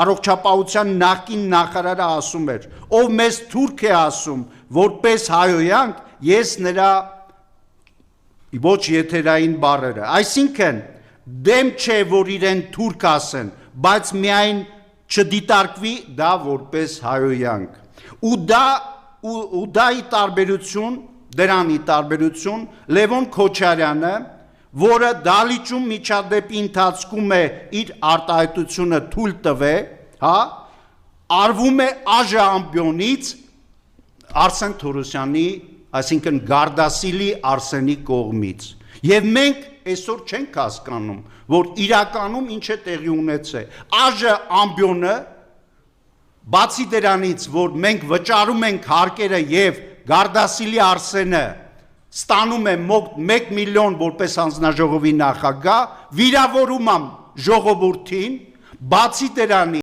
առողջապահության նախկին նախարարը ասում էր, ով մեզ թուրք է ասում, որպես հայոյանք, ես նրա ոչ եթերային բառերը, այսինքն դեմ չէ, որ իրեն թուրք ասեն, բայց միայն չդիտարկվի դա որպես հայոյանք։ Ու դրանի տարբերություն Լևոն Քոչարյանը, որը դալիճում միջադեպի ընթացքում է իր արտահայտությունը թույլ տվե, արվում է ԱԺ ամբիոնից Արսեն Թորոսյանի, այսինքն Գարդասիլի Արսենի կողմից։ Եվ մենք այսօր չենք հասկանում, որ իրականում ինչ է տեղի ունեցել։ ԱԺ ամբիոնը, բացի դրանից, որ մենք վճարում ենք հարկերը եւ Գարդասիլի Արսենը ստանում է 1 միլիոն որպես հանձնաժողովի նախագահ, վիրավորում եմ ժողովրդին, բացի դրանից